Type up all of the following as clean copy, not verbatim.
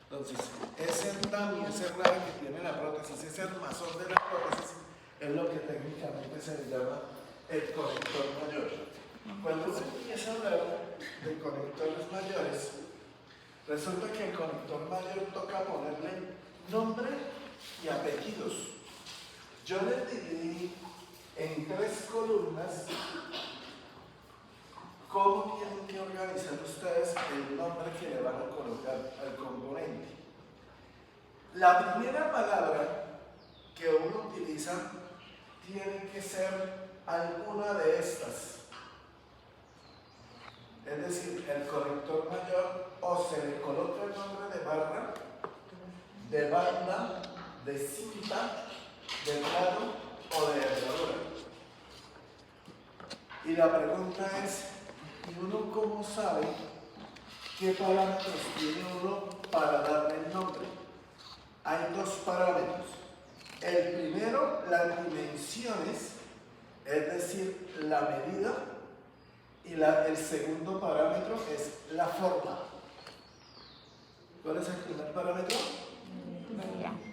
Entonces, ese dummy, ese radio que tiene la prótesis, ese armazón de la prótesis, es lo que técnicamente se le llama el conector mayor. Cuando uno empieza a hablar de conectores mayores, resulta que el conector mayor toca ponerle nombre y apellidos. Yo les dividí en 3 columnas cómo tienen que organizar ustedes el nombre que le van a colocar al componente. La primera palabra que uno utiliza tiene que ser alguna de estas. Es decir, el conector mayor o se le coloca el nombre de barra, de banda, de cinta, de plano o de herradura. Y la pregunta es, ¿y uno cómo sabe qué parámetros tiene uno para darle el nombre? Hay 2 parámetros. El primero, las dimensiones, es decir, la medida. Y el segundo parámetro es la forma. ¿Cuál es el primer parámetro?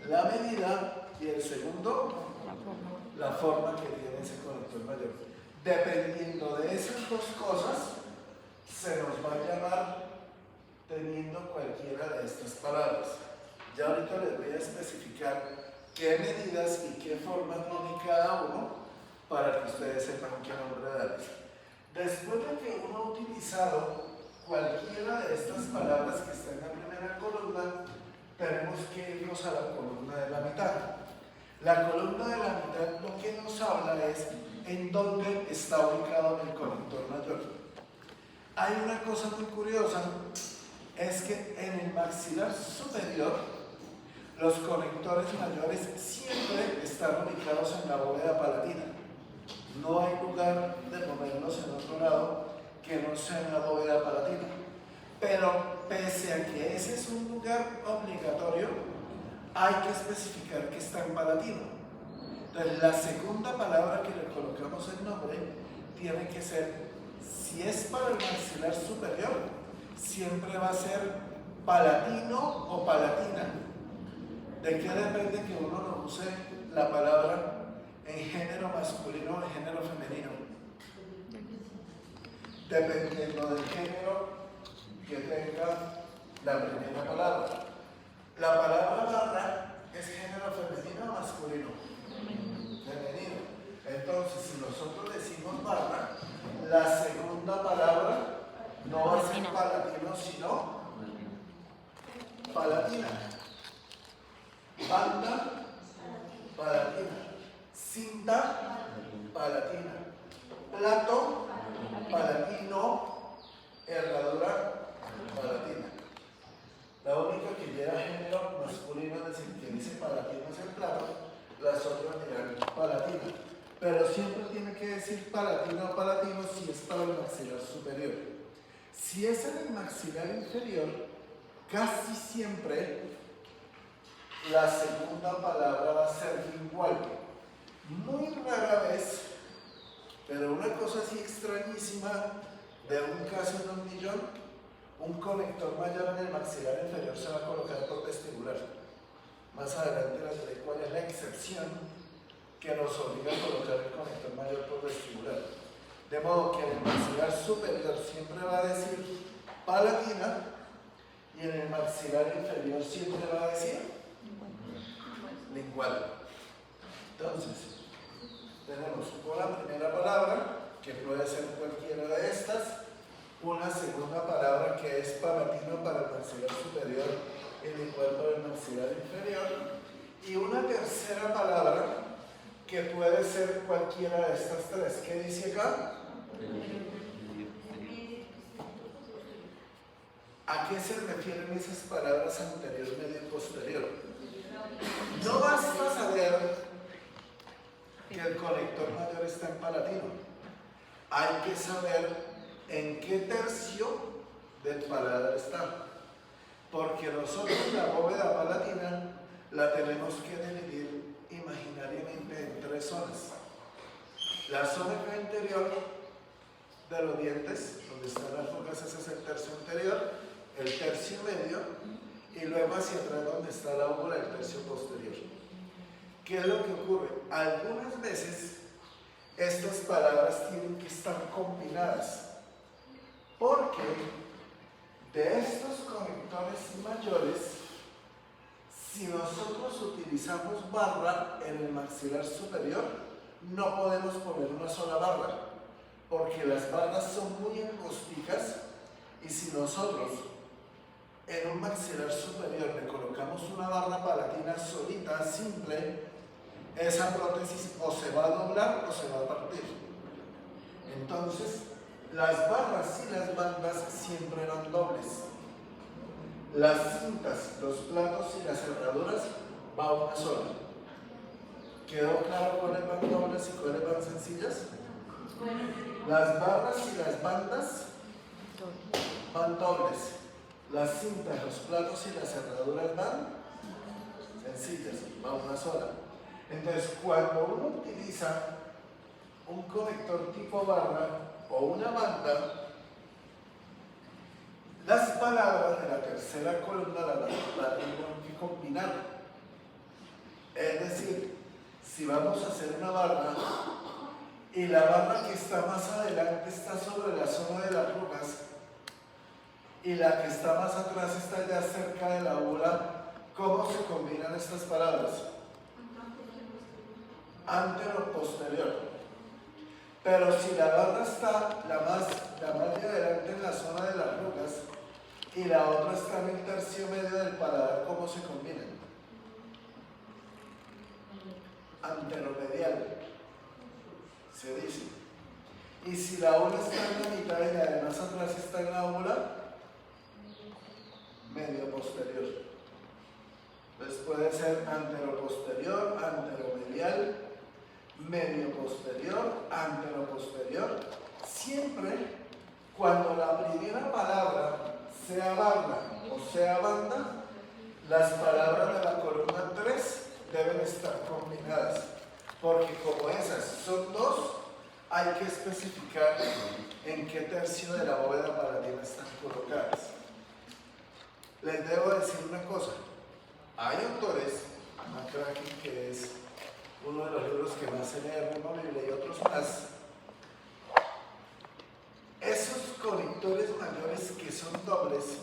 La medida. Y el segundo, la forma que tiene ese conector mayor. Dependiendo de esas 2 cosas, se nos va a llamar teniendo cualquiera de estas palabras. Ya ahorita les voy a especificar qué medidas y qué forma tiene cada uno para que ustedes sepan qué nombre darles. Después de que uno ha utilizado cualquiera de estas palabras que está en la primera columna, tenemos que irnos a la columna de la mitad. La columna de la mitad lo que nos habla es en dónde está ubicado el conector mayor. Hay una cosa muy curiosa, es que en el maxilar superior los conectores mayores siempre están ubicados en la bóveda palatina. No hay lugar de ponerlos en otro lado que no sea en la bóveda palatina. Pero pese a que ese es un lugar obligatorio, hay que especificar que está en palatino. Entonces, la segunda palabra que le colocamos el nombre tiene que ser, si es para el maxilar superior, siempre va a ser palatino o palatina. ¿De qué depende que uno no use la palabra en género masculino o en género femenino? Dependiendo del género que tenga la primera palabra. La palabra barra es género femenino o masculino. Femenino. Entonces, si nosotros decimos barra, la segunda palabra no va a ser palatino, sino palatina. Banda, palatina. Cinta, palatina. Plato, palatino. Herradura, palatina. La única que lleva género masculino, es decir, que dice palatino es el plato, las otras dirán palatina. Pero siempre tiene que decir palatino o palatino si es para el maxilar superior. Si es en el maxilar inferior, casi siempre la segunda palabra va a ser igual. Muy rara vez, pero una cosa así extrañísima, de un caso en 1 millón, un conector mayor en el maxilar inferior se va a colocar por vestibular. Más adelante les diré cuál es la excepción que nos obliga a colocar el conector mayor por vestibular. De modo que en el maxilar superior siempre va a decir palatina y en el maxilar inferior siempre va a decir lingual. Entonces, tenemos una primera palabra, que puede ser cualquiera de estas, una segunda palabra que es palatino para el maxilar superior y lingual para el maxilar inferior, y una tercera palabra que puede ser cualquiera de estas 3. ¿Qué dice acá? ¿A qué se refieren esas palabras anterior, medio y posterior? No basta saber que el conector mayor está en palatino. Hay que saber en qué tercio del paladar está. Porque nosotros la bóveda palatina la tenemos que dividir imaginariamente en 3 zonas. La zona interior de los dientes, donde están las focas, ese es el tercio anterior, el tercio medio y luego hacia atrás donde está la óvula del tercio posterior. ¿Qué es lo que ocurre? Algunas veces estas palabras tienen que estar combinadas, porque de estos conectores mayores, si nosotros utilizamos barra en el maxilar superior, no podemos poner una sola barra, porque las barras son muy angosticas, y si nosotros en un maxilar superior le colocamos una barra palatina solita, simple, esa prótesis o se va a doblar o se va a partir. Entonces, las barras y las bandas siempre eran dobles. Las cintas, los platos y las cerraduras va una sola. ¿Quedó claro cuáles van dobles y cuáles van sencillas? Las barras y las bandas van dobles. Las cintas, los platos y las cerraduras van sencillas, va una sola. Entonces, cuando uno utiliza un conector tipo barra o una banda, las palabras de la tercera columna la tenemos que combinar. Es decir, si vamos a hacer una barra y la barra que está más adelante está sobre la zona de las arrugas y la que está más atrás está ya cerca de la óvula, ¿cómo se combinan estas palabras? Antero-posterior. Pero si la barra está la más de adelante en la zona de las arrugas y la otra está en el tercio medio del paladar, ¿cómo se combinan? Anteromedial, se dice. Y si la óvula está en la mitad y además atrás está en la óvula, medio posterior. Entonces puede ser anteroposterior, anteromedial, medio posterior, anteroposterior. Siempre cuando la primera palabra sea barra o sea banda, las palabras de la columna 3 deben estar combinadas, porque como esas son dos, hay que especificar en qué tercio de la bóveda palatina están colocadas. Les debo decir una cosa, hay autores, McCracken, que es uno de los libros que más se lee en la Biblia, y otros más, esos conectores mayores que son dobles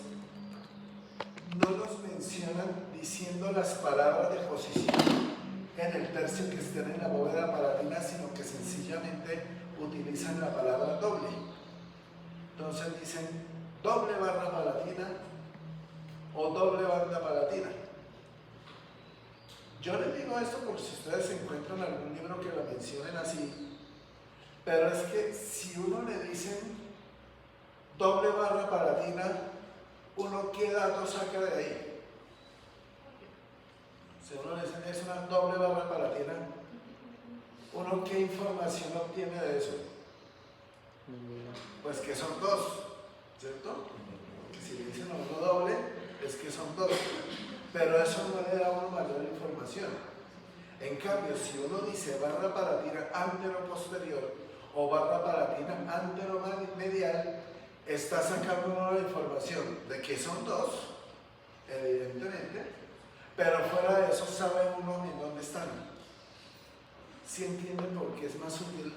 no los mencionan diciendo las palabras de posición en el tercio que estén en la bóveda palatina, sino que sencillamente utilizan la palabra doble. Entonces dicen doble barra palatina o doble banda palatina. Yo les digo esto por si ustedes encuentran algún libro que lo mencionen así, pero es que si uno le dicen doble barra palatina, uno qué dato saca de ahí. Si uno le dicen es una doble barra palatina, uno qué información obtiene de eso. Pues que son dos, ¿cierto? Que si le dicen a uno doble, es que son dos. Pero eso no le da a uno mayor información. En cambio, si uno dice barra palatina antero-posterior o barra palatina antero-medial, está sacando uno la información de que son dos, evidentemente, pero fuera de eso sabe uno en dónde están. ¿Sí entienden por qué es más útil,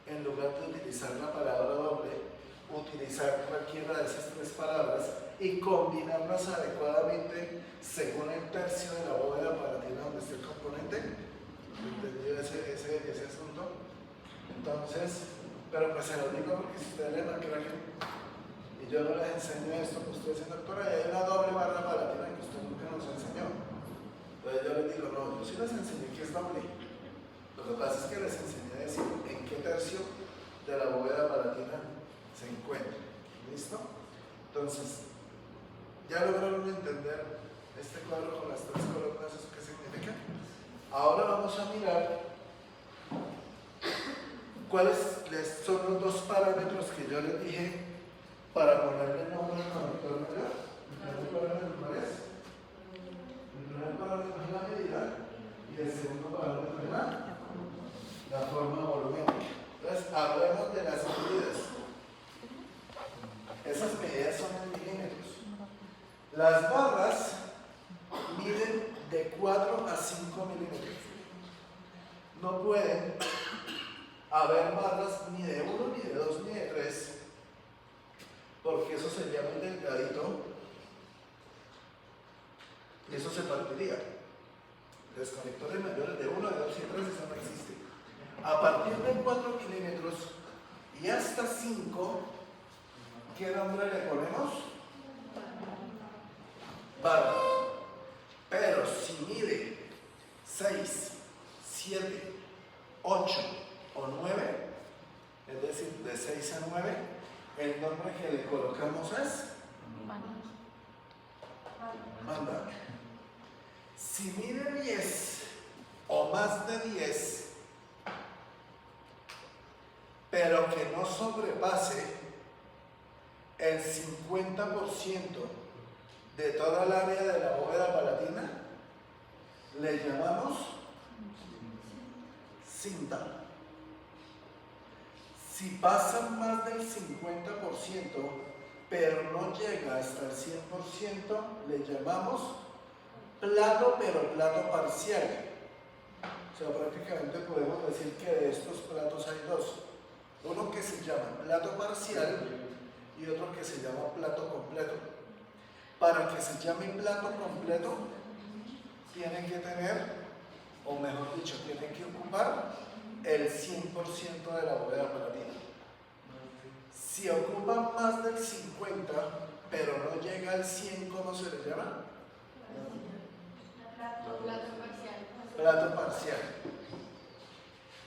en lugar de utilizar la palabra doble, utilizar cualquiera de esas tres palabras y combinarlas adecuadamente según el tercio de la bóveda palatina donde esté el componente? ¿Entendido ese asunto? Entonces, pero pues se lo digo porque si ustedes leen McCracken y yo no les enseño esto, pues ustedes dicen, doctora, y hay una doble barra palatina que usted nunca nos enseñó. Entonces yo les digo, no, yo sí les enseñé que es doble. Lo que pasa es que les enseñé a decir en qué tercio de la bóveda palatina se encuentra. ¿Listo? Entonces, ya lograron entender este cuadro con las tres columnas, ¿eso qué significa? Ahora vamos a mirar cuáles son los dos parámetros que yo les dije para ponerle el nombre al conector mayor. El primer parámetro, ¿cuál es? El primer parámetro es la medida y el segundo parámetro es la forma volumétrica. Entonces, hablemos de las medidas. Esas medidas son en milímetros. Las barras 4 a 5 milímetros. No pueden haber barras ni de 1, ni de 2, ni de 3, porque eso sería muy delgadito y eso se partiría. Los conectores mayores de 1, de 2 y 3, eso no existe. A partir de 4 milímetros y hasta 5, ¿qué nombre le ponemos? Barra. Pero si mide 6, 7, 8 o 9, es decir, de 6 a 9, el nombre que le colocamos es banda. Si mide 10 o más de 10, pero que no sobrepase el 50% de toda el área de la bóveda palatina, le llamamos cinta. Si pasa más del 50%, pero no llega hasta el 100%, le llamamos plato, pero plato parcial. O sea, prácticamente podemos decir que de estos platos hay dos. Uno que se llama plato parcial y otro que se llama plato completo. Para que se llame plato completo, tienen que tener, o mejor dicho, tienen que ocupar el 100% de la bóveda palatina. Si ocupan más del 50, pero no llega al 100, ¿cómo se le llama? Plato parcial.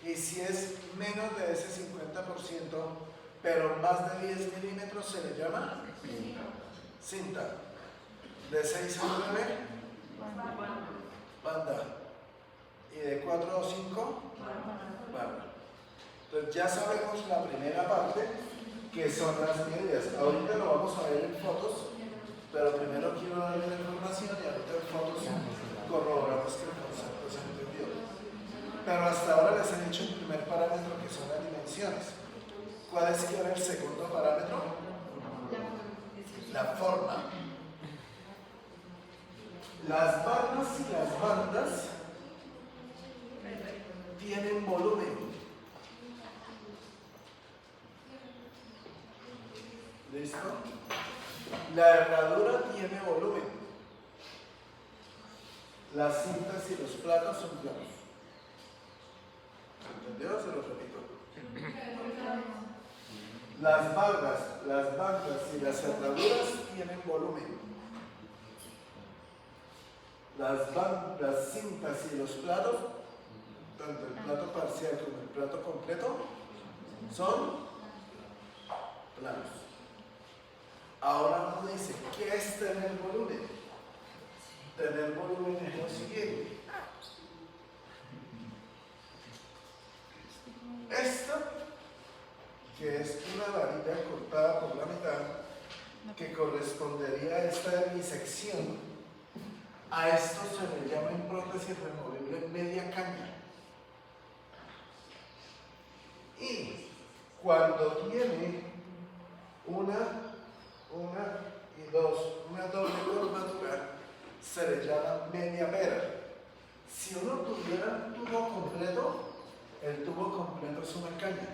Y si es menos de ese 50%, pero más de 10 milímetros, se le llama cinta. De 6 a 9, banda. Y de 4 a 5, barra. Entonces ya sabemos la primera parte, que son las medidas. Ahorita lo vamos a ver en fotos, pero primero quiero darle la información y ahorita en fotos corroboramos que el concepto se entendió. Pero hasta ahora les he dicho el primer parámetro, que son las dimensiones. ¿Cuál es el segundo parámetro? La forma. Las barras y las bandas tienen volumen. ¿Listo? La herradura tiene volumen. Las cintas y los platos son planos. ¿Entendió? Se lo repito. Las barras, las bandas y las herraduras tienen volumen. Las cintas y los platos, tanto el plato parcial como el plato completo, son planos. Ahora uno dice, ¿qué es tener volumen? Tener volumen es lo siguiente. Esto, que es una varilla cortada por la mitad, que correspondería a esta hemisección, a esto se le llama en prótesis removible media caña. Y cuando tiene una doble curvatura, se le llama media pera. Si uno tuviera un tubo completo, el tubo completo es una caña.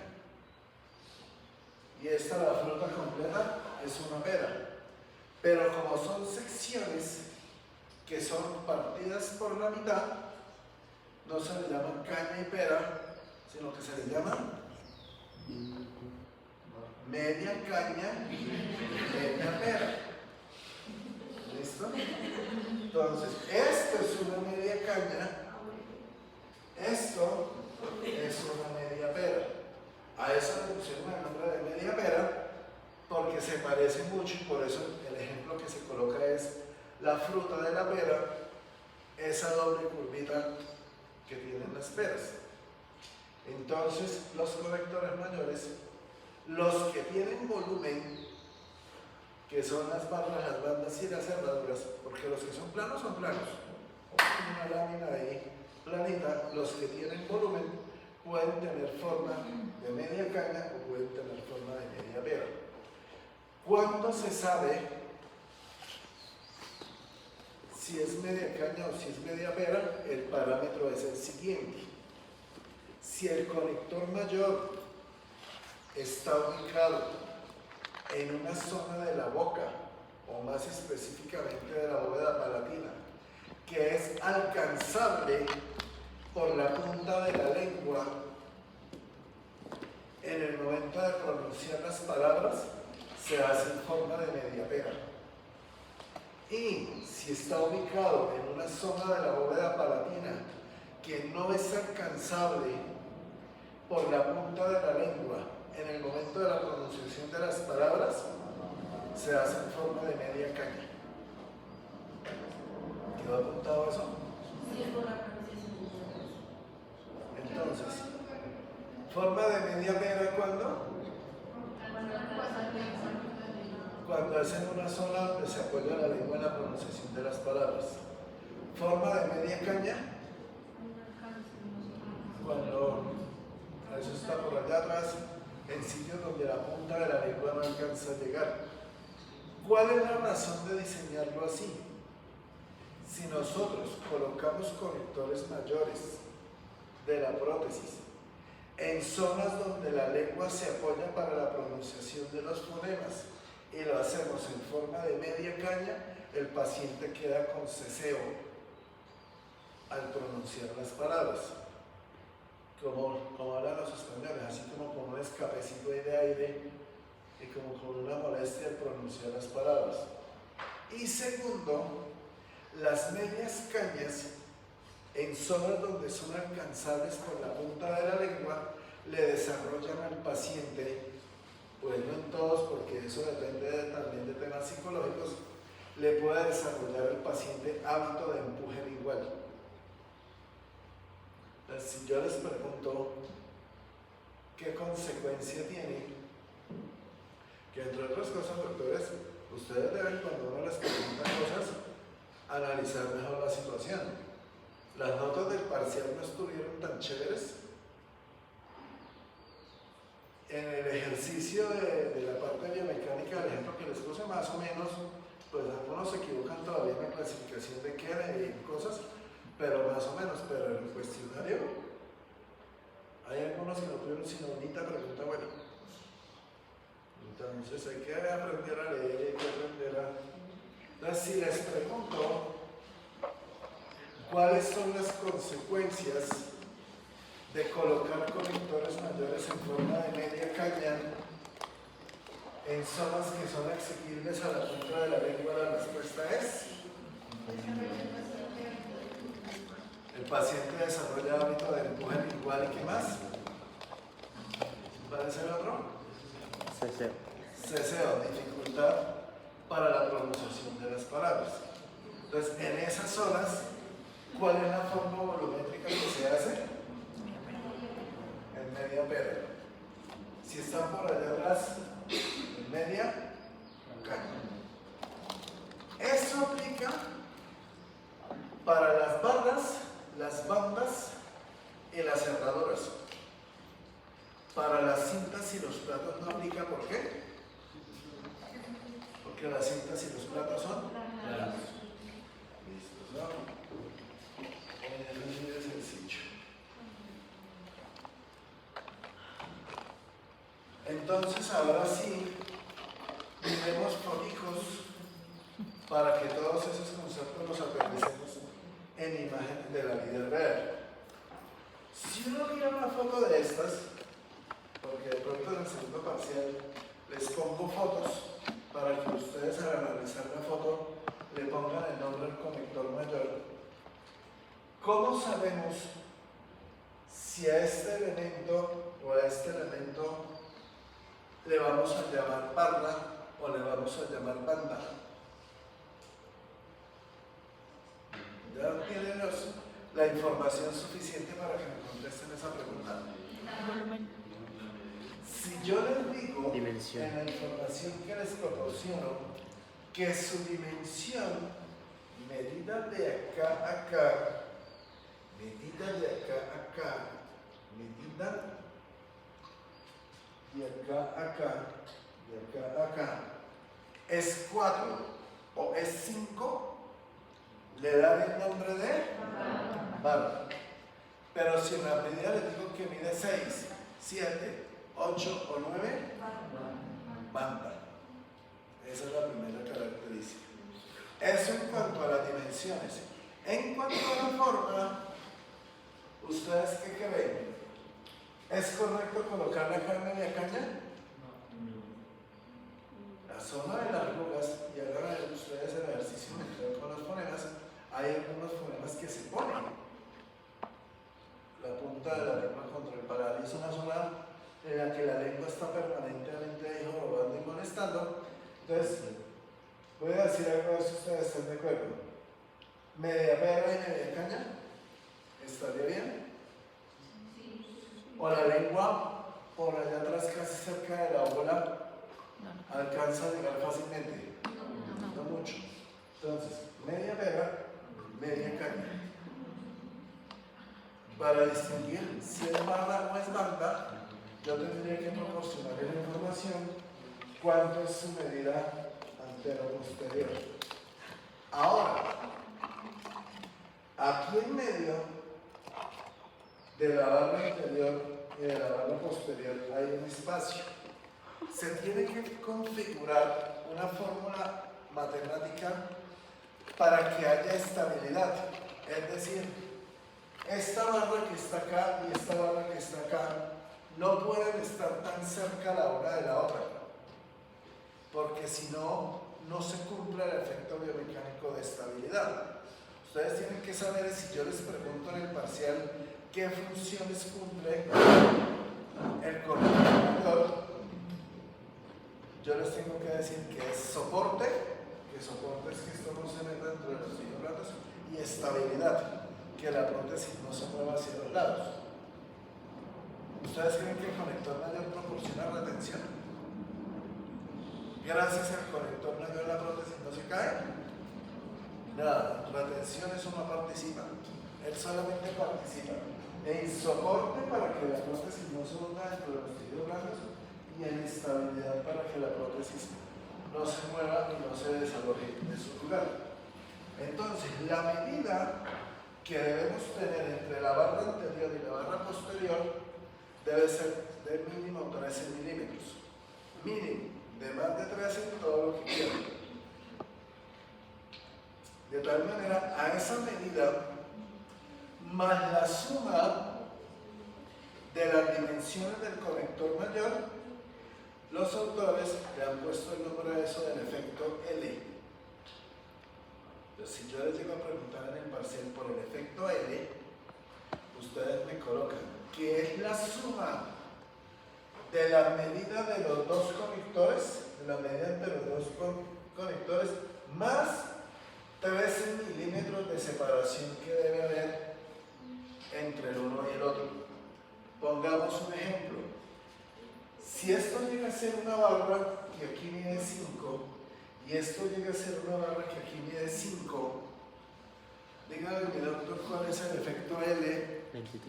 Y esta, la fruta completa, es una pera. Pero como son secciones que son partidas por la mitad, no se le llama caña y pera, sino que se le llama media caña, media pera. ¿Listo? Entonces, esto es una media caña, esto es una media pera. A eso le pusieron el nombre de media pera porque se parece mucho, y por eso el ejemplo que se coloca es la fruta de la pera, esa doble curvita que tienen las peras. Entonces, los correctores mayores, los que tienen volumen, que son las barras, las bandas y las herraduras, porque los que son planos, una lámina ahí planita. Los que tienen volumen pueden tener forma de media caña o pueden tener forma de media pera. ¿Cuándo se sabe si es media caña o si es media pera, el parámetro es el siguiente. Si el conector mayor está ubicado en una zona de la boca, o más específicamente de la bóveda palatina, que es alcanzable por la punta de la lengua en el momento de pronunciar las palabras, se hace en forma de media pera. Y si está ubicado en una zona de la bóveda palatina que no es alcanzable por la punta de la lengua en el momento de la pronunciación de las palabras, se hace en forma de media caña. ¿Quedó apuntado eso? Sí, es por la pronunciación. Entonces, forma de media pera, ¿cuándo? Cuando es en una zona donde se apoya la lengua en la pronunciación de las palabras. Forma de media caña, cuando eso está por allá atrás, en sitios donde la punta de la lengua no alcanza a llegar. ¿Cuál es la razón de diseñarlo así? Si nosotros colocamos conectores mayores de la prótesis en zonas donde la lengua se apoya para la pronunciación de los fonemas y lo hacemos en forma de media caña, el paciente queda con ceseo al pronunciar las palabras, como hablan los españoles, así como con un escapecito de aire y como con una molestia al pronunciar las palabras. Y segundo, las medias cañas en zonas donde son alcanzables por la punta de la lengua le desarrollan al paciente, pues no en todos porque eso depende también de temas psicológicos, le puede desarrollar al paciente hábito de empuje lingual. Entonces, si yo les pregunto qué consecuencia tiene, que entre otras cosas, doctores, ustedes deben, cuando uno les pregunta cosas, analizar mejor la situación. Las notas del parcial no estuvieron tan chéveres. En el ejercicio de la parte biomecánica, el ejemplo que les puse, más o menos, pues algunos se equivocan todavía en la clasificación de Kennedy y cosas, pero más o menos, pero en el cuestionario hay algunos que no tuvieron sino bonita pregunta buena. Entonces hay que aprender a leer, hay que aprender a... Entonces, si les pregunto cuáles son las consecuencias de colocar conectores mayores en forma de media caña en zonas que son accesibles a la punta de la lengua, la respuesta es: el paciente desarrolla hábito de empuje lingual. ¿Y qué más? ¿Cuál es el otro? Ceseo. Ceseo, dificultad para la pronunciación de las palabras. Entonces, en esas zonas, ¿cuál es la forma volumétrica que se hace? En media pera. Si están por allá atrás, en media caña. Esto aplica para las barras, las bandas y las cerraduras. Para las cintas y los platos no aplica. ¿Por qué? Porque las cintas y los platos son planos. ¿Listos? ¿No? Es muy sencillo. Entonces, ahora sí, miremos fonicos para que todos esos conceptos los aprendicemos en imágenes de la vida real. Si uno mira una foto de estas, porque de pronto en el segundo parcial les pongo fotos para que ustedes al analizar la foto le pongan el nombre del conector mayor. ¿Cómo sabemos si a este elemento o a este elemento le vamos a llamar barra o le vamos a llamar banda? ¿Ya tienen la información suficiente para que me contesten esa pregunta? Si yo les digo Dimensión. en la información que les proporciono que su dimensión, medida de acá a acá, medida de acá a acá, medida de acá a acá, de acá a acá, es 4 o es 5, le dan el nombre de barra. Pero si en la medida les digo que mide 6, 7, 8 o 9, banda. Esa es la primera característica. Eso en cuanto a las dimensiones. En cuanto a la forma, ¿ustedes qué creen? ¿Es correcto colocar la carne de caña? La zona de las arrugas, y ahora ustedes el ejercicio mental con los fonemas, hay algunos fonemas que se ponen. La punta de la lengua contra el paladar es una zona en la que la lengua está permanentemente ahí jorobando y molestando. Entonces, voy a decir algo a ver si ustedes están de acuerdo. Media pera y media caña, ¿estaría bien? O la lengua por allá atrás, casi cerca de la bola, alcanza a llegar fácilmente. No mucho. Entonces, media pera, media caña. Para distinguir si es barra o es banda, yo tendría que proporcionar la información cuánto es su medida antero-posterior. Ahora, aquí en medio de la barra anterior y de la barra posterior hay un espacio. Se tiene que configurar una fórmula matemática para que haya estabilidad. Es decir, esta barra que está acá y esta barra que está acá no pueden estar tan cerca la una de la otra, porque si no, no se cumple el efecto biomecánico de estabilidad. Ustedes tienen que saber, si yo les pregunto en el parcial qué funciones cumple el conector, yo les tengo que decir que es soporte, que soporte es que esto no se meta dentro de los brazos, y estabilidad, que la prótesis no se mueva hacia los lados. ¿Ustedes creen que el conector mayor proporciona retención? Gracias al conector mayor la prótesis no se cae. Nada, retención eso no participa. Él solamente participa en soporte para que la prótesis no se hunda dentro de los tejidos blandos y en estabilidad para que la prótesis no se mueva y no se desaloje de su lugar. Entonces, la medida que debemos tener entre la barra anterior y la barra posterior debe ser de mínimo 13 milímetros. Mínimo, de más de 13 todo lo que quieran. De tal manera, a esa medida, más la suma de las dimensiones del conector mayor, los autores le han puesto el nombre a eso del efecto L. Entonces, si yo les llego a preguntar en el parcial por el efecto L, ustedes me colocan que es la suma de la medida de los dos conectores, de la medida entre los dos conectores, más 13 milímetros de separación que debe haber entre el uno y el otro. Pongamos un ejemplo. Si esto llega a ser una barra que aquí mide 5 y esto llega a ser una barra que aquí mide 5, díganme, mi doctor, cuál es el efecto L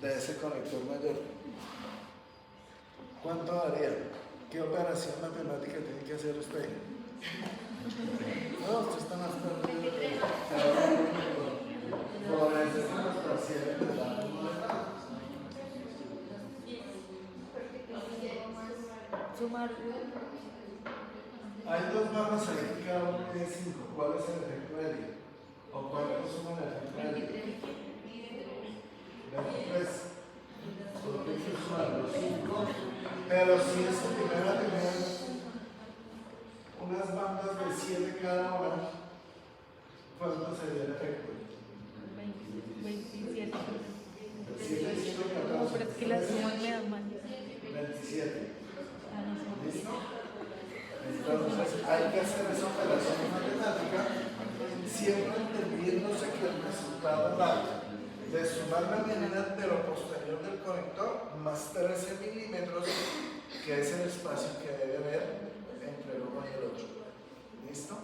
de ese conector mayor. ¿Cuánto daría? ¿Qué operación matemática tiene que hacer usted? No, usted está más perdido. Por eso es los parciales de la Sumar. Hay dos barras ahí que cada uno tiene 5. ¿Cuál es el efecto L? ¿O cuánto suma el efecto L? 23. Porque hay que sumar los 5. Pero si es primera tener unas bandas de 7 cada una, ¿cuánto sería el efecto? 27. 7, 14. No, pero es que las sumas me dan mal. 27. No, ¿Listo? Entonces hay que hacer esa operación matemática siempre entendiéndose que el resultado va de sumar la medida anteroposterior del conector más 13 milímetros, que es el espacio que debe haber entre el uno y el otro. ¿Listo?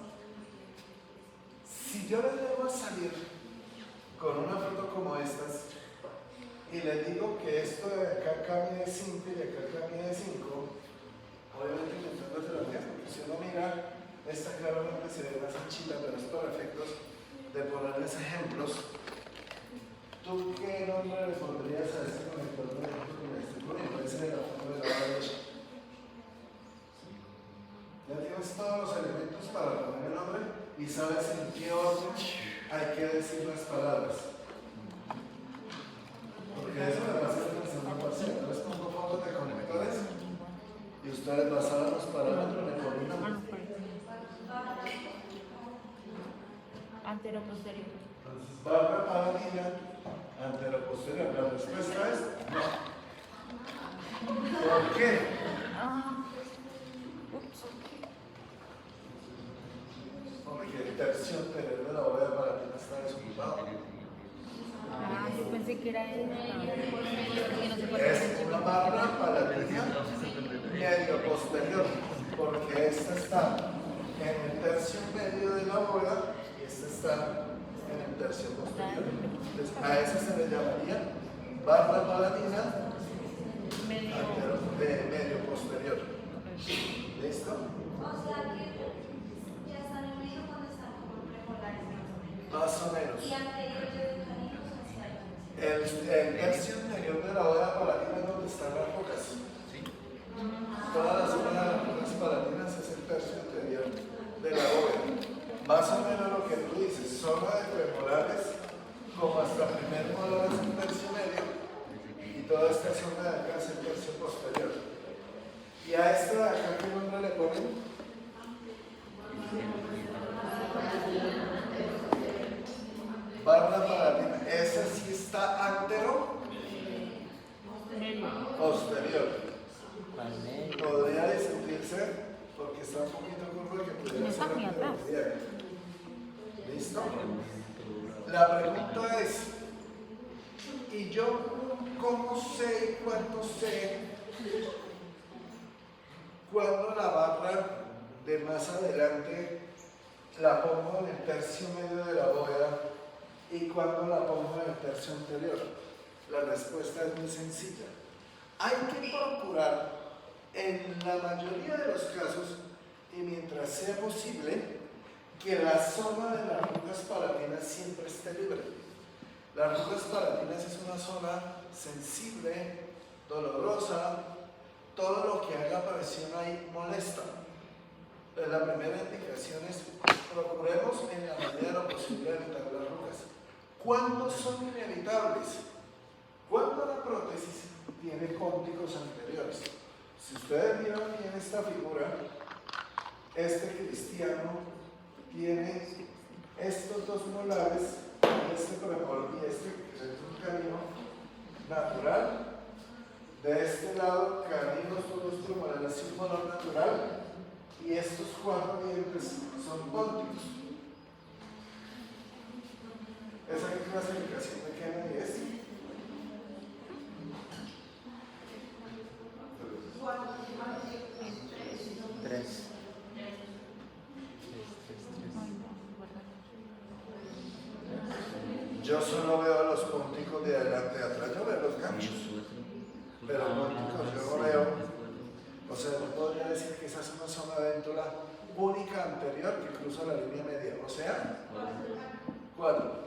Si yo les debo salir con una foto como estas y les digo que esto de acá mide 5 y de acá mide 5, obviamente intentando hacer lo mismo, porque si uno mira, esta claramente se ve más anchita, pero es para efectos de ponerle pones ejemplos, ¿tú qué nombre le pondrías a este conector de ejemplo que me estoy poniendo? Ese de la foto de la derecha. Ya tienes todos los elementos para poner el nombre y sabes en qué orden hay que decir las palabras. Porque eso me va a hacer pensando parcial. Yo les pongo fotos de conectores y ustedes basados en los parámetros me ponen nombre. Antero posterior. Entonces, barra palatina, antero-posterior. La respuesta es no. ¿Por qué? Porque el tercio anterior de la bóveda palatina está desocupado. Yo pensé que era el que no se puede Es una barra palatina medio posterior, porque esta está en el tercio medio de la bóveda y esta está en el tercio posterior. Entonces, a esa se le llamaría barra palatina medio posterior. ¿Listo? O sea que ya están en medio cuando están como premolares. Más o menos. Y anterior de caninos hacia El tercio anterior de la bóveda palatina es donde están las rocas. Toda la zona de las rocas palatinas es el tercio anterior de la bóveda. Más o menos lo que tú dices, zona de premolares, como hasta primer molar es el tercio medio, y toda esta zona de acá es el tercio posterior. Y a esta de acá, ¿qué nombre le ponen? Barra palatina. Esa sí está antero, posterior. Podría discutirse porque está un poquito curva que pudiera ser anterior. ¿Listo? La pregunta es, ¿y yo cómo sé y cuánto sé cuando la barra de más adelante la pongo en el tercio medio de la bóveda y cuando la pongo en el tercio anterior? La respuesta es muy sencilla. Hay que procurar en la mayoría de los casos y mientras sea posible que la zona de las rocas palatinas siempre esté libre. Las rocas palatinas es una zona sensible, dolorosa, todo lo que haga presión ahí molesta. La primera indicación es procuremos en la medida de lo posible evitar las rocas. ¿Cuándo son inevitables? Cuando la prótesis tiene pónticos anteriores. Si ustedes miran bien esta figura, este cristiano tiene estos dos molares, este premol y este, que es un canino natural. De este lado, caninos todos premolares y un molar natural. Y estos cuatro dientes son pónticos. ¿Esa qué clasificación de Kennedy es? Tres. Yo solo veo los pónticos de adelante y atrás, yo veo los ganchos, pero pónticos yo no veo. O sea, no podría decir que esa es una zona de ventula única anterior que cruza la línea media, o sea, 4.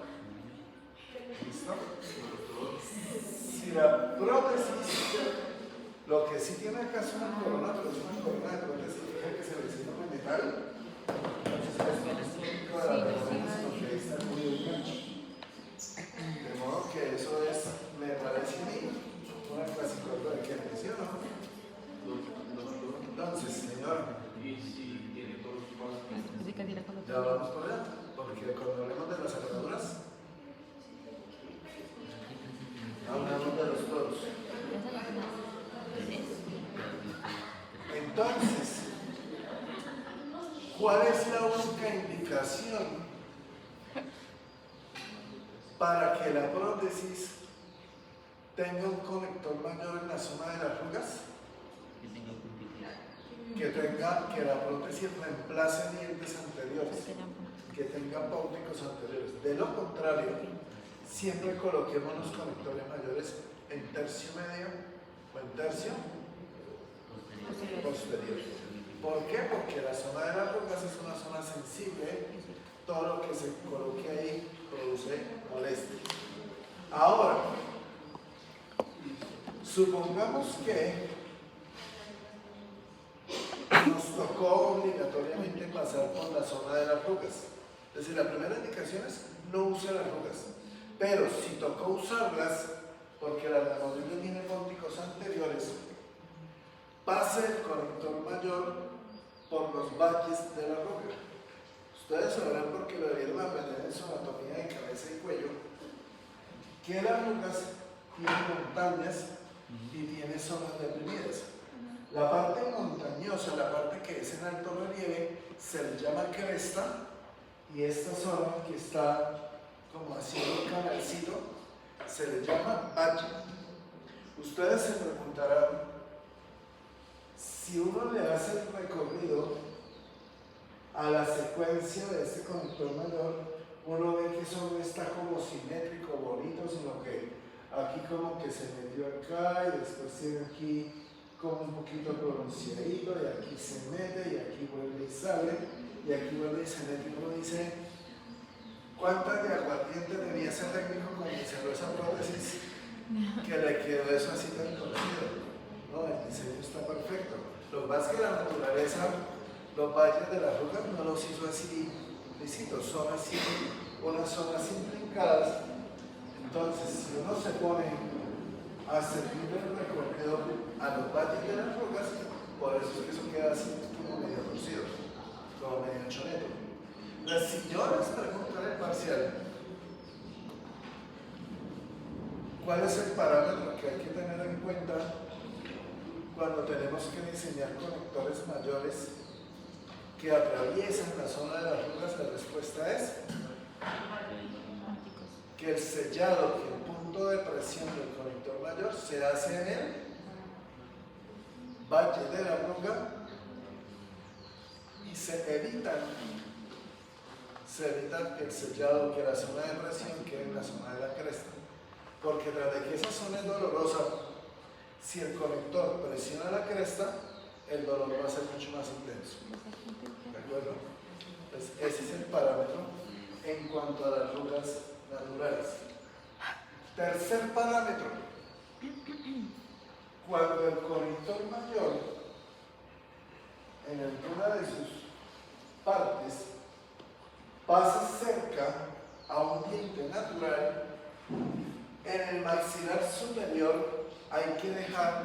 ¿Listo? Si la prótesis, lo que sí tiene acá es una corona, pero es una corona de prótesis que se le diseñó con metal, entonces esto no es típico de la prótesis porque ahí está muy el gancho. De modo que eso es, me parece a mí, una clasificadora de que menciono. Entonces, señor, ya vamos por allá, porque cuando hablemos de las cerraduras, hablamos de los toros. Entonces, ¿cuál es la única indicación para que la prótesis tenga un conector mayor en la zona de las rugas? Que la prótesis reemplace dientes anteriores, que tenga pónticos anteriores. De lo contrario, siempre coloquemos los conectores mayores en tercio medio o en tercio posterior. ¿Por qué? Porque la zona de las rugas es una zona sensible. Todo lo que se coloque ahí produce produce molestia. Ahora, supongamos que nos tocó obligatoriamente pasar por la zona de las arrugas. Es decir, la primera indicación es no use las arrugas. Pero si tocó usarlas, porque la removible tiene pónticos anteriores, pase el conector mayor por los valles de la arruga. Ustedes sabrán, porque lo debieron aprender en su anatomía de cabeza y cuello, que las arrugas tienen montañas y tiene zonas deprimidas. La parte montañosa, la parte que es en alto relieve, se le llama cresta, y esta zona que está como haciendo un canalcito se le llama valle. Ustedes se preguntarán, si uno le hace el recorrido a la secuencia de este conector mayor, uno ve que eso no está como simétrico, bonito, sino que aquí como que se metió acá y después tiene aquí como un poquito pronunciadito, y aquí se mete y aquí vuelve y sale y aquí vuelve y se mete, y uno dice, ¿cuántas de aguardiente tenía ese técnico cuando cerró esa prótesis que le quedó eso así tan torcido? No, el diseño está perfecto. Lo que pasa es que la naturaleza, los valles de las arrugas no los hizo así lisitos, son así, unas zonas intrincadas. Entonces, si uno se pone a servir el recorrido a los valles de las arrugas, por eso es que eso queda así como medio torcido, como medio choneto. Si yo les pregunto en el parcial, ¿cuál es el parámetro que hay que tener en cuenta cuando tenemos que diseñar conectores mayores que atraviesan la zona de las arrugas? La respuesta es que el sellado, que el punto de presión del conector mayor se hace en el valle de la arruga y se evita el sellado, que la zona de presión quede en la zona de la cresta. Porque tras de que esa zona es dolorosa, si el conector presiona la cresta, el dolor va a ser mucho más intenso. ¿De acuerdo? Pues ese es el parámetro en cuanto a las arrugas naturales. Tercer parámetro. Cuando el conector mayor, en alguna de sus partes, pasa cerca a un diente natural, en el maxilar superior hay que dejar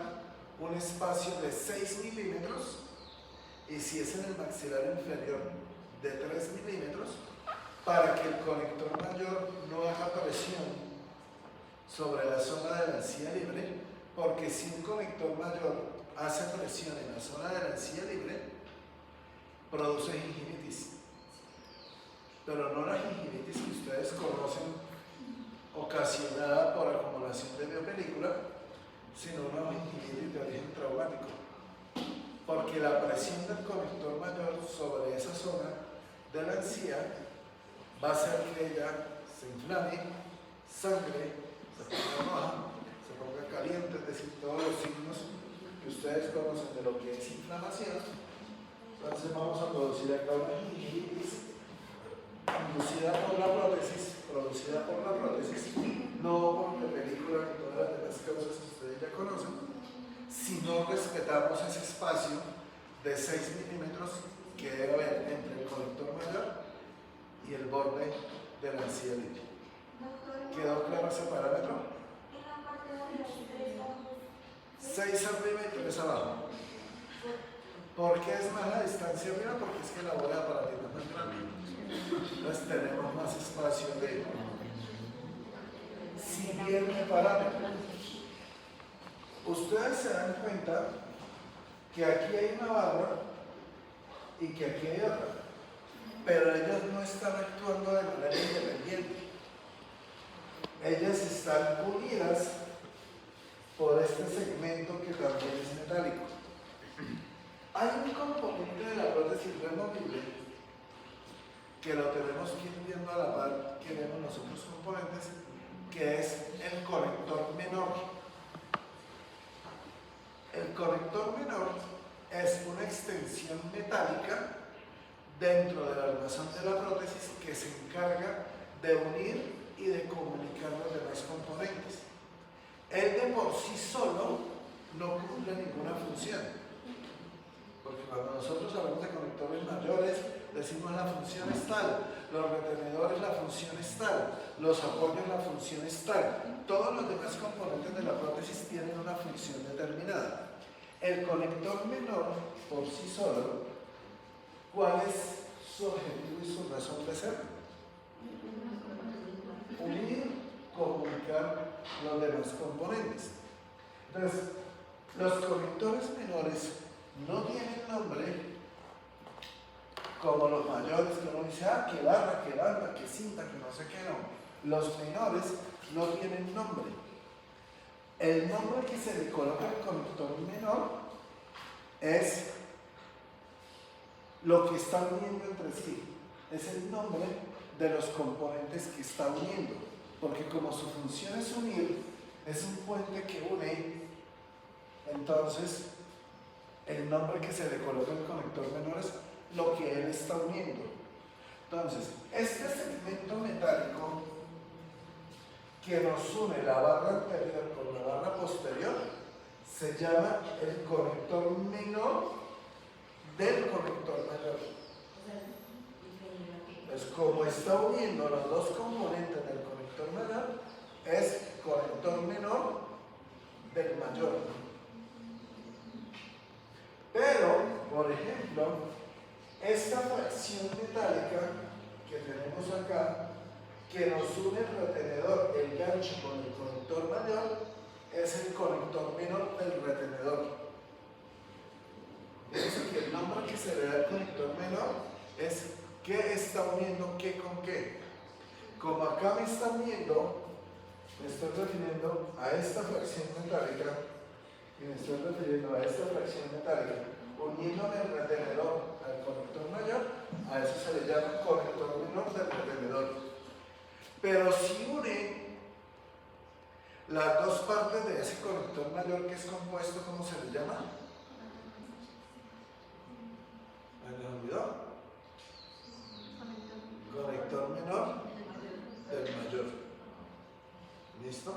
un espacio de 6 milímetros, y si es en el maxilar inferior, de 3 milímetros, para que el conector mayor no haga presión sobre la zona de la encía libre, porque si un conector mayor hace presión en la zona de la encía libre, produce gingivitis. Pero no la gingivitis que ustedes conocen, ocasionada por acumulación de biopelícula, sino una gingivitis de origen traumático. Porque la presión del conector mayor sobre esa zona de la encía va a hacer que ella se inflame, sangre, se ponga roja, se ponga caliente, es decir, todos los signos que ustedes conocen de lo que es inflamación. Entonces vamos a producir acá una gingivitis producida por la prótesis, no por la película y todas las demás causas que ustedes ya conocen, si no respetamos ese espacio de 6 milímetros que debe haber entre el conector mayor y el borde de la encía libre. ¿Quedó claro ese parámetro? 6 arriba y 3 abajo. ¿Por qué es más la distancia arriba? Porque es que la bola de aparato es más grande. Entonces tenemos más espacio de siguiente parámetro. Ustedes se dan cuenta que aquí hay una barra y que aquí hay otra, pero ellas no están actuando de manera independiente. Ellas están unidas por este segmento que también es metálico. Hay un componente de la prótesis removible que lo tenemos que ir viendo a la par que vemos los otros componentes, que es el conector menor. El conector menor es una extensión metálica dentro del armazón de la prótesis que se encarga de unir y de comunicar los demás componentes. Él de por sí solo no cumple ninguna función, porque cuando nosotros hablamos de conectores mayores, decimos la función es tal, los retenedores la función es tal, los apoyos la función es tal, todos los demás componentes de la prótesis tienen una función determinada. El conector menor, por sí solo, ¿cuál es su objetivo y su razón de ser? Unir, comunicar los demás componentes. Entonces, los conectores menores no tienen nombre como los mayores, que uno dice, que barra, que banda, que cinta, que no sé qué, no. Los menores no tienen nombre. El nombre que se le coloca al conector menor es lo que está uniendo entre sí. Es el nombre de los componentes que está uniendo. Porque como su función es unir, es un puente que une, entonces el nombre que se le coloca al conector menor es lo que él está uniendo. Entonces, este segmento metálico que nos une la barra anterior con la barra posterior se llama el conector menor del conector mayor. Pues como está uniendo los dos componentes del conector mayor, es conector menor del mayor. Pero, por ejemplo, esta fracción metálica que tenemos acá, que nos une el retenedor, el gancho con el conector mayor, es el conector menor del retenedor. Fíjense que el nombre que se le da al conector menor es qué está uniendo qué con qué. Como acá me está uniendo, me estoy refiriendo a esta fracción metálica y me estoy refiriendo a esta fracción metálica, uniéndome el retenedor al conector mayor, a eso se le llama conector menor del retenedor. Pero si une las dos partes de ese conector mayor que es compuesto, ¿cómo se le llama? ¿Me lo olvidó? Conector menor del mayor. ¿Listo?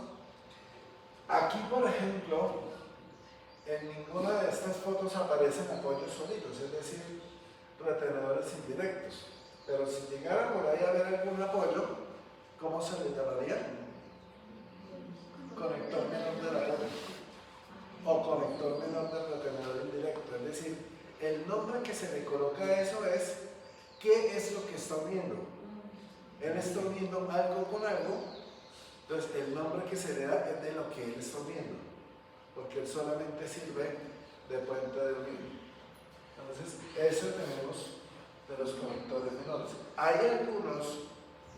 Aquí, por ejemplo, en ninguna de estas fotos aparecen apoyos solitos, es decir, retenedores indirectos. Pero si llegara por ahí a ver algún apoyo, ¿cómo se le llamaría? Conector menor del apoyo o conector menor del retenedor indirecto. Es decir, el nombre que se le coloca a eso es ¿qué es lo que está uniendo? Él está uniendo algo con algo, entonces el nombre que se le da es de lo que él está uniendo, porque él solamente sirve de puente de unión. Entonces, eso tenemos de los conectores menores. Hay algunos,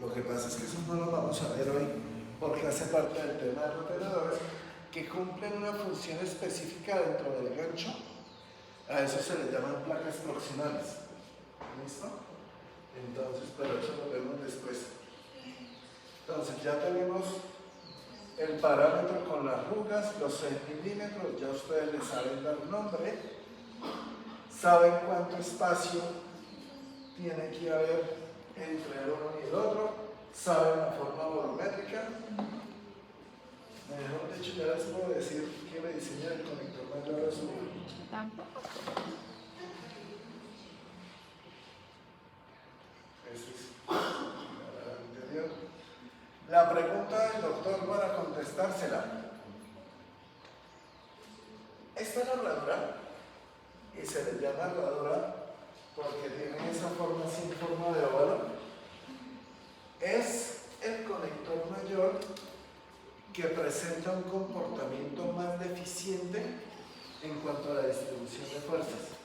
lo que pasa es que eso no lo vamos a ver hoy, porque hace parte del tema de retenedores, que cumplen una función específica dentro del gancho. A eso se le llaman placas proximales. ¿Listo? Entonces, pero eso lo vemos después. Entonces, ya tenemos el parámetro con las arrugas, los 6 milímetros, ya ustedes le saben dar un nombre, saben cuánto espacio tiene que haber entre el uno y el otro, saben la forma volumétrica. Mejor dicho, ya les puedo decir que me diseña el conector mayor a su Tampoco. Eso es la anterior. La pregunta del doctor para contestársela. Esta es la herradura y se le llama herradura porque tiene esa forma así en forma de óvalo. Es el conector mayor que presenta un comportamiento más deficiente en cuanto a la distribución de fuerzas,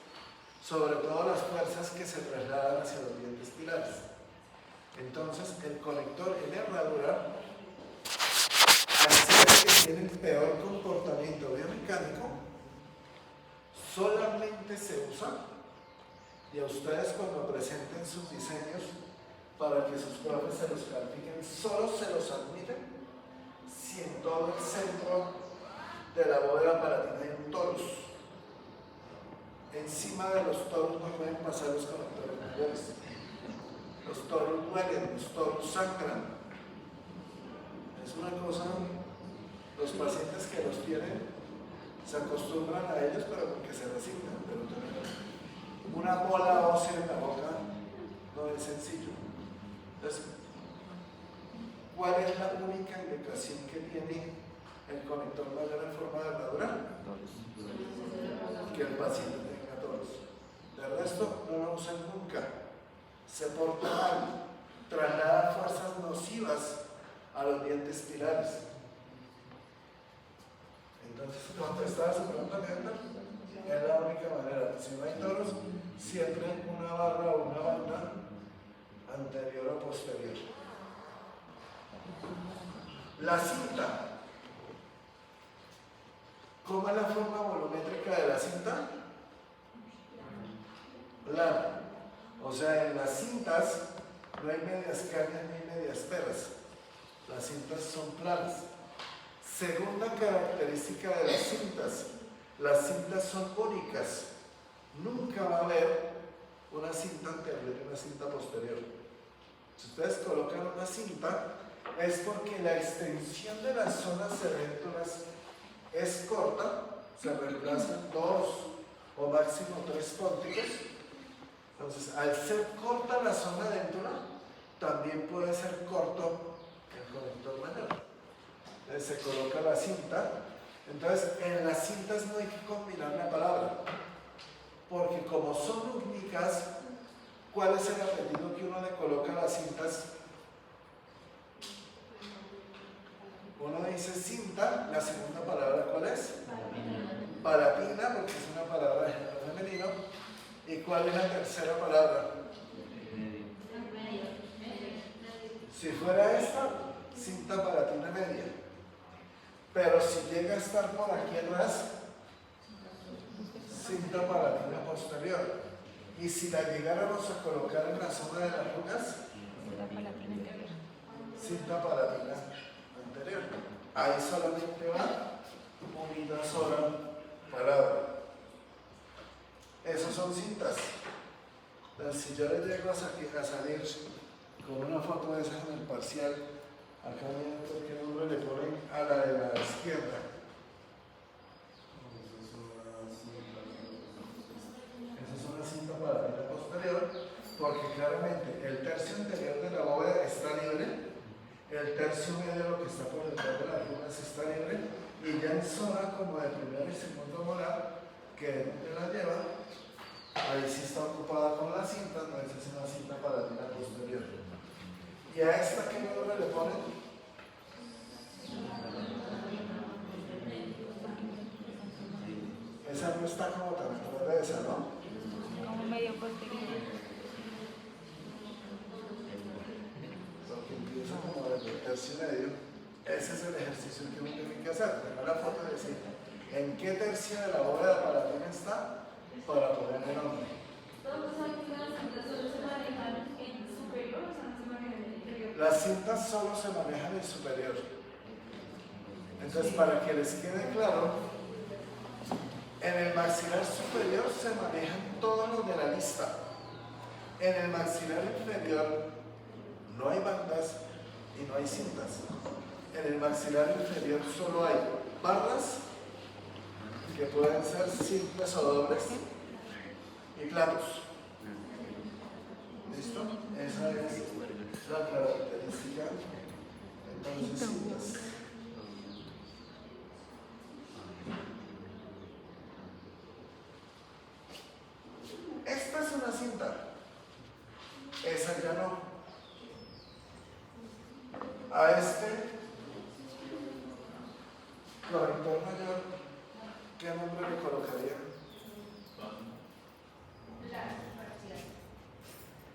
sobre todo las fuerzas que se trasladan hacia los dientes pilares. Entonces, el conector en herradura, al ser que tiene el peor comportamiento biomecánico, solamente se usa, y a ustedes cuando presenten sus diseños para que sus profes se los califiquen, solo se los admiten si en todo el centro de la bóveda palatina hay un torus. Encima de los torus no pueden pasar los conectores mayores. Los toros duelen, los toros sangran. Es una cosa, los pacientes que los tienen se acostumbran a ellos, pero porque se resignan. Pero tener una bola ósea en la boca no es sencillo. Entonces, ¿cuál es la única indicación que tiene el conector mayor en forma de herradura? Que el paciente tenga toros. De resto, no lo usan nunca. Se porta mal, traslada fuerzas nocivas a los dientes pilares. Entonces, ¿cuánto estaba superando la agenda? Es la única manera. Si no hay toros, siempre una barra o una banda anterior o posterior. La cinta. ¿Cómo es la forma volumétrica de la cinta? Plana. O sea, en las cintas no hay medias cañas ni medias peras. Las cintas son planas. Segunda característica de las cintas son únicas. Nunca va a haber una cinta anterior y una cinta posterior. Si ustedes colocan una cinta, es porque la extensión de las zonas cerentoras es corta, se reemplazan 2 o máximo 3 pónticos. Entonces, al ser corta la zona dentura, también puede ser corto el conector mayor. Entonces, se coloca la cinta. Entonces, en las cintas no hay que combinar la palabra, porque como son únicas, ¿cuál es el apellido que uno le coloca a las cintas? Uno dice cinta, la segunda palabra ¿cuál es? Parapina, porque es una palabra de género femenino. ¿Y cuál es la tercera palabra? Si fuera esta, cinta paratina media. Pero si llega a estar por aquí atrás, cinta paratina posterior. Y si la llegáramos a colocar en la zona de las arrugas, cinta palatina anterior. Ahí solamente va una sola palabra. Esas son cintas. Entonces, si yo le llego a salir con una foto de esas en el parcial, acá miren qué nombre le ponen a la de la izquierda. Esa es una cinta palatina posterior, porque claramente el tercio anterior de la bóveda está libre, el tercio medio, lo que está por detrás de las runas, está libre, y ya en zona como de primer y segundo molar, que es donde la lleva, ahí sí está ocupada con la cinta, entonces es una cinta palatina posterior. ¿Y a esta qué nombre le ponen? Esa no está como tan atrás de esa, ¿no? Como medio posterior. Porque empieza como desde el tercio medio. Ese es el ejercicio que uno tiene que hacer. Tener la foto y decir en qué tercio de la bóveda palatina está para ponerle nombre. Todos saben que las cintas solo se manejan en superior, o sea, no se manejan en inferior. Las cintas solo se manejan en superior. Entonces, para que les quede claro, en el maxilar superior se manejan todos los de la lista. En el maxilar inferior no hay bandas y no hay cintas. En el maxilar inferior solo hay barras, que pueden ser simples o dobles, y platos. ¿Listo? Esa es la característica. Entonces, cintas. Esta es una cinta. Esa ya no. A este conector mayor, ¿qué nombre le colocaría?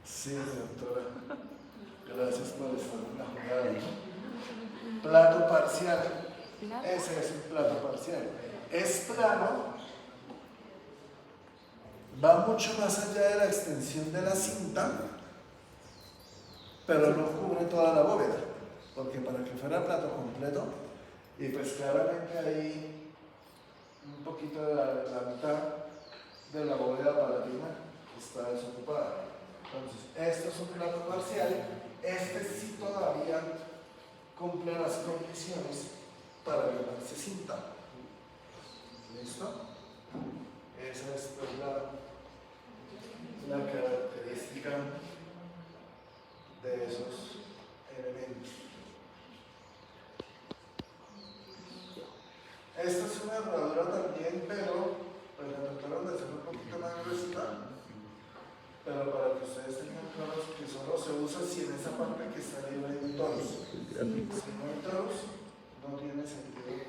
Sí, doctora. Gracias por estar en la jugada. Plato parcial. Ese es un plato parcial. Es plano. Va mucho más allá de la extensión de la cinta, pero no cubre toda la bóveda, porque para que fuera plato completo, y pues claramente ahí un poquito de la mitad de la bóveda palatina está desocupada. Entonces, esto es un plato parcial. Este sí todavía cumple las condiciones para llamarse cinta. ¿Listo? Esa es pues, la característica de esos elementos. Esta es una herradura también, pero pues la trataron de hacer un poquito más gruesa, pero para que ustedes tengan claros que solo se usa si en esa parte que está libre de toros. Si no hay toros, no tiene sentido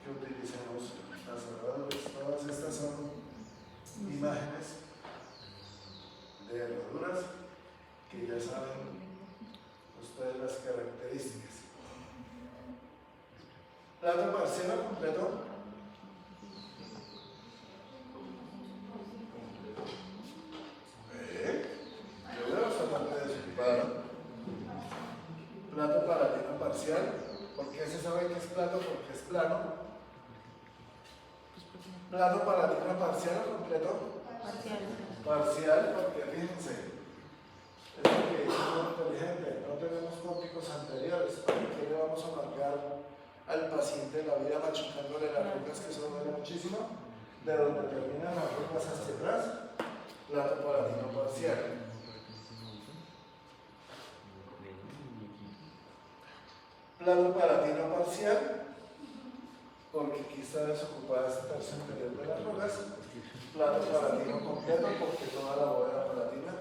que utilicemos las herraduras. Todas estas son imágenes de herraduras que ya saben ustedes las características. Plato parcial o completo. Yo veo esa parte desocupada. Plato palatino parcial. ¿Por qué se sabe que es plato? Porque es plano. Plato palatino parcial o completo. Parcial, porque fíjense, es lo que dice muy inteligente, no tenemos pónticos anteriores, ¿para qué le vamos a marcar al paciente la vida machucándole las rocas, que eso duele muchísimo, de donde terminan las rocas hacia atrás? Plato palatino parcial. Plato palatino parcial, porque aquí está desocupada esta tercio anterior de las rocas. Plato palatino completo, porque toda la bóveda palatina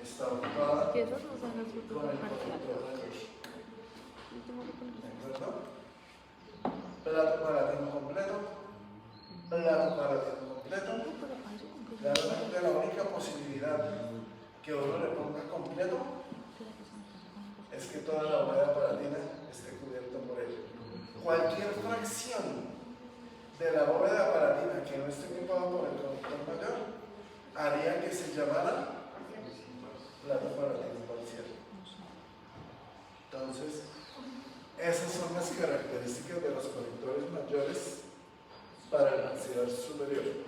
está ocupada Que esos no son los frutos con el parciales. conductor de luz. ¿De acuerdo? Plato palatino completo. Plato palatino completo. Realmente la única posibilidad que uno le ponga completo es que toda la bóveda palatina esté cubierta por él. Cualquier fracción de la bóveda palatina que no esté ocupada por el conductor mayor haría que se llamara plato palatino parcial. Entonces, esas son las características de los conductores mayores para el maxilar superior.